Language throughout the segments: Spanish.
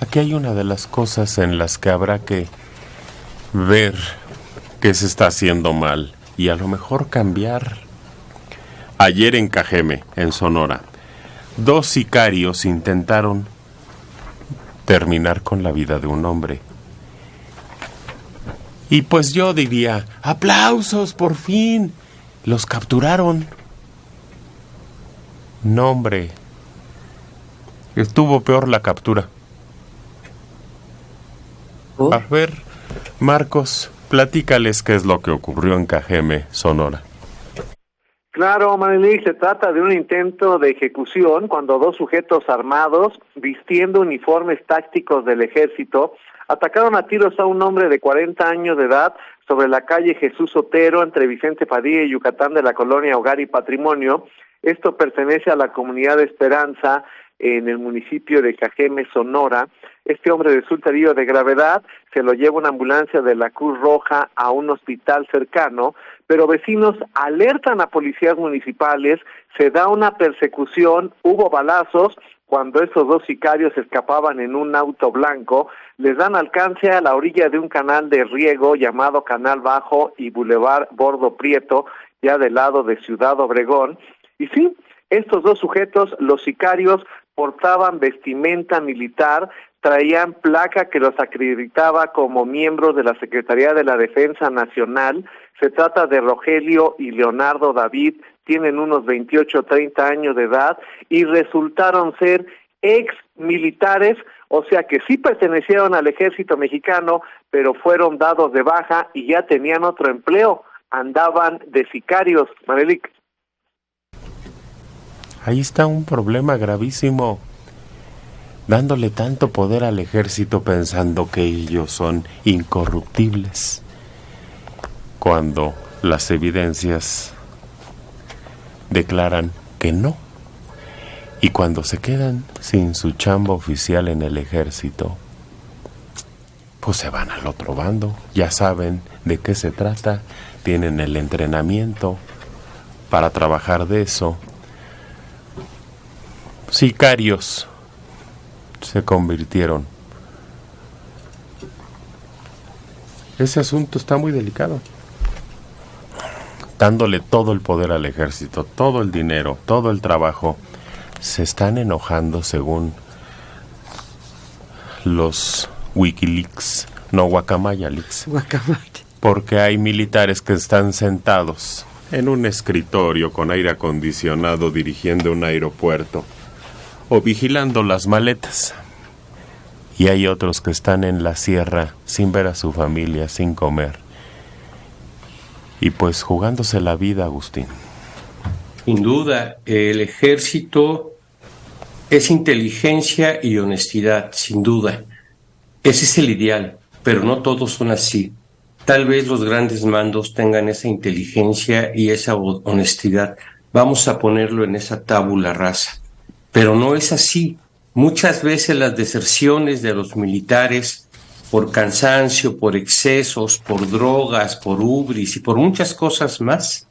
Aquí hay una de las cosas en las que habrá que ver qué se está haciendo mal y a lo mejor cambiar. Ayer en Cajeme, en Sonora, 2 sicarios intentaron terminar con la vida de un hombre. Y pues yo diría, ¡aplausos, por fin! Los capturaron. No, hombre. Estuvo peor la captura. A ver, Marcos, platícales qué es lo que ocurrió en Cajeme, Sonora. Claro, Manelik, se trata de un intento de ejecución cuando 2 sujetos armados, vistiendo uniformes tácticos del ejército, atacaron a tiros a un hombre de 40 años de edad sobre la calle Jesús Otero, entre Vicente Padilla y Yucatán, de la colonia Hogar y Patrimonio. Esto pertenece a la comunidad de Esperanza, en el municipio de Cajeme, Sonora. Este hombre resulta herido de gravedad, se lo lleva una ambulancia de la Cruz Roja a un hospital cercano, pero vecinos alertan a policías municipales, se da una persecución, hubo balazos. Cuando esos 2 sicarios escapaban en un auto blanco, les dan alcance a la orilla de un canal de riego llamado Canal Bajo y Boulevard Bordo Prieto, ya del lado de Ciudad Obregón. Y sí, estos 2 sujetos, los sicarios, portaban vestimenta militar, traían placa que los acreditaba como miembros de la Secretaría de la Defensa Nacional. Se trata de Rogelio y Leonardo David, tienen unos 28 o 30 años de edad y resultaron ser ex militares, o sea que sí pertenecieron al ejército mexicano, pero fueron dados de baja y ya tenían otro empleo, andaban de sicarios, Manelik. Ahí está un problema gravísimo, dándole tanto poder al ejército pensando que ellos son incorruptibles, cuando las evidencias declaran que no, y cuando se quedan sin su chamba oficial en el ejército, pues se van al otro bando, ya saben de qué se trata, tienen el entrenamiento para trabajar de eso. Sicarios se convirtieron. Ese asunto está muy delicado. Dándole todo el poder al ejército, todo el dinero, todo el trabajo, se están enojando según los Wikileaks, no Guacamaya Leaks, porque hay militares que están sentados en un escritorio con aire acondicionado dirigiendo un aeropuerto o vigilando las maletas. Y hay otros que están en la sierra sin ver a su familia, sin comer. Y pues jugándose la vida, Agustín. Sin duda, el ejército es inteligencia y honestidad, sin duda. Ese es el ideal, pero no todos son así. Tal vez los grandes mandos tengan esa inteligencia y esa honestidad. Vamos a ponerlo en esa tabula rasa. Pero no es así. Muchas veces las deserciones de los militares, por cansancio, por excesos, por drogas, por ubris y por muchas cosas más,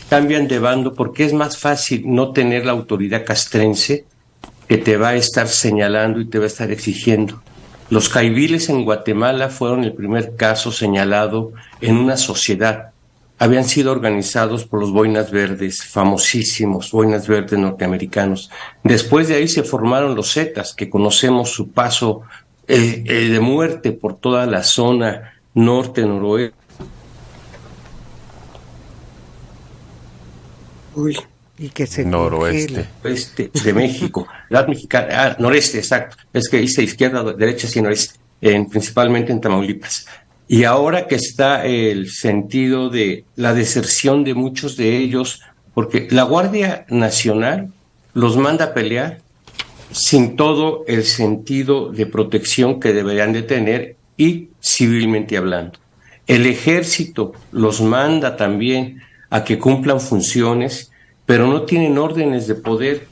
cambian de bando porque es más fácil no tener la autoridad castrense que te va a estar señalando y te va a estar exigiendo. Los caiviles en Guatemala fueron el primer caso señalado en una sociedad. Habían sido organizados por los Boinas Verdes, famosísimos Boinas Verdes norteamericanos. Después de ahí se formaron los Zetas, que conocemos su paso de muerte por toda la zona norte-noroeste. Y que se noroeste de México, la mexicana, noreste, exacto. Es que dice izquierda, derecha, sí, noreste, principalmente en Tamaulipas. Y ahora que está el sentido de la deserción de muchos de ellos, porque la Guardia Nacional los manda a pelear sin todo el sentido de protección que deberían de tener y civilmente hablando. El ejército los manda también a que cumplan funciones, pero no tienen órdenes de poder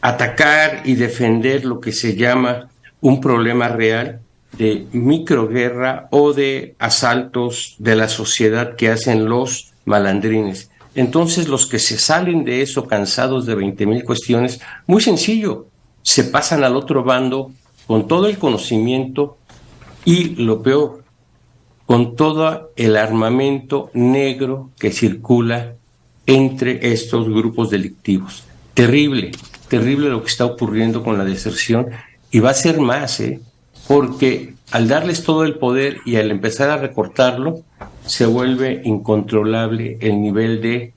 atacar y defender lo que se llama un problema real de microguerra o de asaltos de la sociedad que hacen los malandrines. Entonces los que se salen de eso cansados de 20,000 cuestiones, muy sencillo, se pasan al otro bando con todo el conocimiento y, lo peor, con todo el armamento negro que circula entre estos grupos delictivos. Terrible, terrible lo que está ocurriendo con la deserción, y va a ser más, porque al darles todo el poder y al empezar a recortarlo, se vuelve incontrolable el nivel de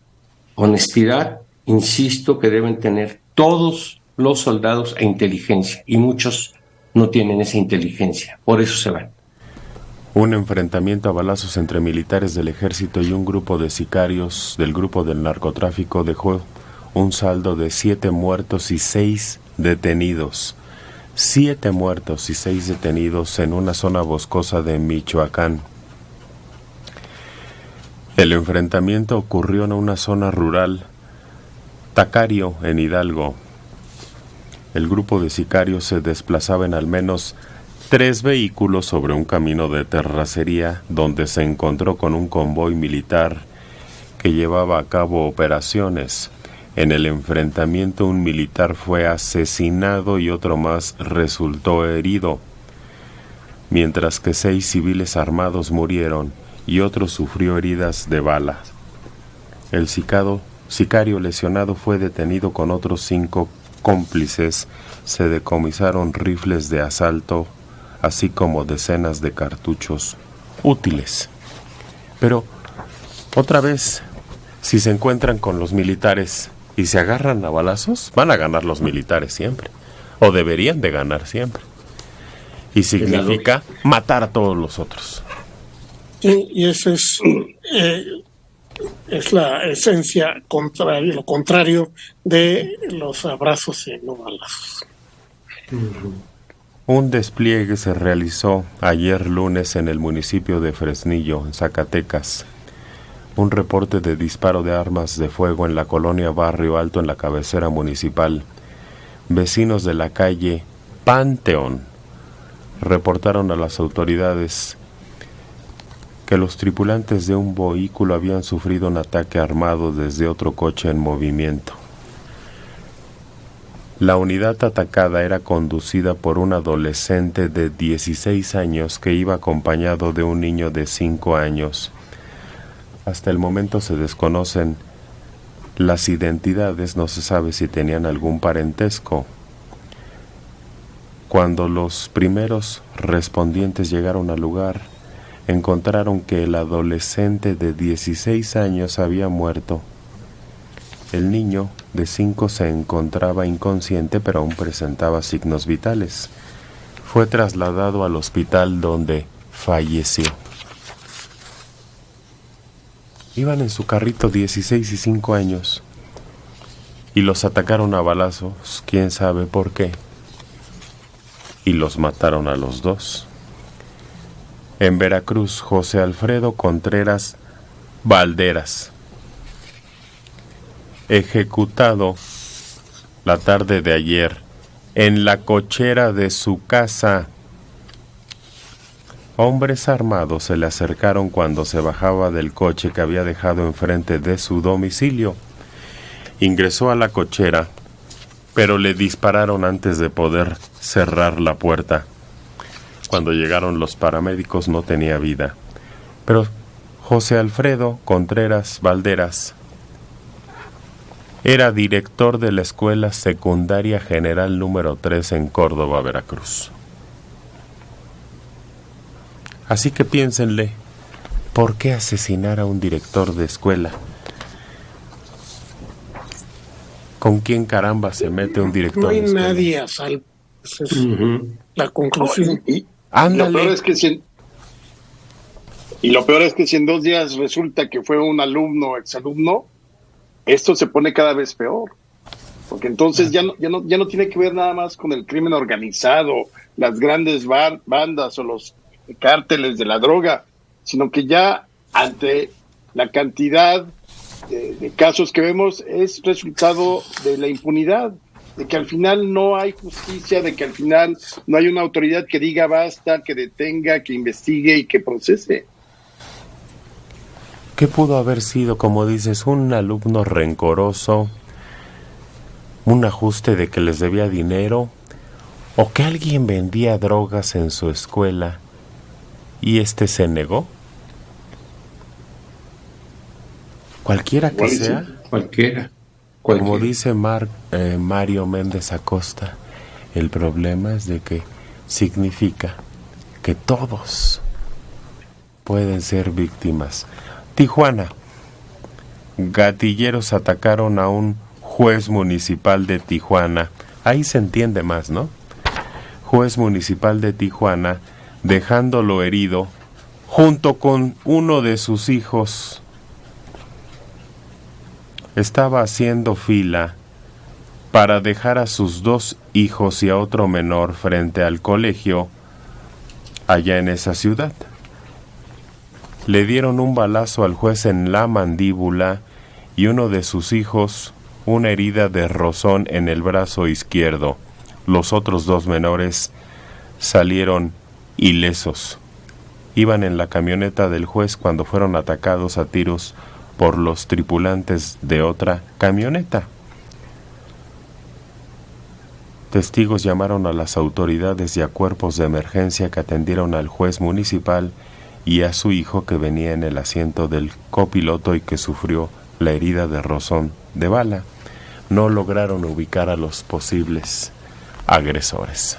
honestidad, insisto, que deben tener todos los soldados e inteligencia, y muchos no tienen esa inteligencia, por eso se van. Un enfrentamiento a balazos entre militares del ejército y un grupo de sicarios del grupo del narcotráfico dejó un saldo de 7 muertos y 6 detenidos. 7 muertos y 6 detenidos en una zona boscosa de Michoacán. El enfrentamiento ocurrió en una zona rural, Tacario, en Hidalgo. El grupo de sicarios se desplazaba en al menos 3 vehículos sobre un camino de terracería donde se encontró con un convoy militar que llevaba a cabo operaciones. En el enfrentamiento un militar fue asesinado y otro más resultó herido, mientras que 6 civiles armados murieron y otro sufrió heridas de balas. El sicario lesionado fue detenido con otros 5 cómplices. Se decomisaron rifles de asalto, así como decenas de cartuchos útiles. Pero, otra vez, si se encuentran con los militares y se agarran a balazos, van a ganar los militares siempre, o deberían de ganar siempre. Y significa matar a todos los otros. Y eso es la esencia lo contrario de los abrazos y no balazos. Un despliegue se realizó ayer lunes en el municipio de Fresnillo, en Zacatecas. Un reporte de disparo de armas de fuego en la colonia Barrio Alto, en la cabecera municipal. Vecinos de la calle Panteón reportaron a las autoridades que los tripulantes de un vehículo habían sufrido un ataque armado desde otro coche en movimiento. La unidad atacada era conducida por un adolescente de 16 años que iba acompañado de un niño de 5 años. Hasta el momento se desconocen las identidades, no se sabe si tenían algún parentesco. Cuando los primeros respondientes llegaron al lugar, encontraron que el adolescente de 16 años había muerto. El niño de 5 se encontraba inconsciente, pero aún presentaba signos vitales. Fue trasladado al hospital donde falleció. Iban en su carrito 16 y 5 años y los atacaron a balazos, quién sabe por qué, y los mataron a los 2. En Veracruz, José Alfredo Contreras Valderas, ejecutado la tarde de ayer en la cochera de su casa. Hombres armados se le acercaron cuando se bajaba del coche que había dejado enfrente de su domicilio. Ingresó a la cochera, pero le dispararon antes de poder cerrar la puerta. Cuando llegaron los paramédicos no tenía vida. Pero José Alfredo Contreras Valderas era director de la Escuela Secundaria General número 3 en Córdoba, Veracruz. Así que piénsenle, ¿por qué asesinar a un director de escuela? ¿Con quién caramba se mete un director de escuela? No hay nadie a salvo. Esa es la conclusión. Ándale. Lo peor es que si en 2 días resulta que fue un alumno o exalumno, esto se pone cada vez peor. Porque entonces ya no tiene que ver nada más con el crimen organizado, las grandes bandas o los cárteles de la droga, sino que ya ante la cantidad de casos que vemos es resultado de la impunidad, de que al final no hay justicia, de que al final no hay una autoridad que diga basta, que detenga, que investigue y que procese. ¿Qué pudo haber sido, como dices, un alumno rencoroso, un ajuste de que les debía dinero, ¿O que alguien vendía drogas en su escuela y se negó? Cualquiera que sea. Cualquiera. Como dice Mario Méndez Acosta, el problema es de que significa que todos pueden ser víctimas. Tijuana. Gatilleros atacaron a un juez municipal de Tijuana. Ahí se entiende más, ¿no? Juez municipal de Tijuana, dejándolo herido junto con uno de sus hijos. Estaba haciendo fila para dejar a sus 2 hijos y a otro menor frente al colegio allá en esa ciudad. Le dieron un balazo al juez en la mandíbula y uno de sus hijos una herida de rozón en el brazo izquierdo. Los otros 2 menores salieron ilesos. Iban en la camioneta del juez cuando fueron atacados a tiros por los tripulantes de otra camioneta. Testigos llamaron a las autoridades y a cuerpos de emergencia que atendieron al juez municipal y a su hijo que venía en el asiento del copiloto y que sufrió la herida de rozón de bala. No lograron ubicar a los posibles agresores.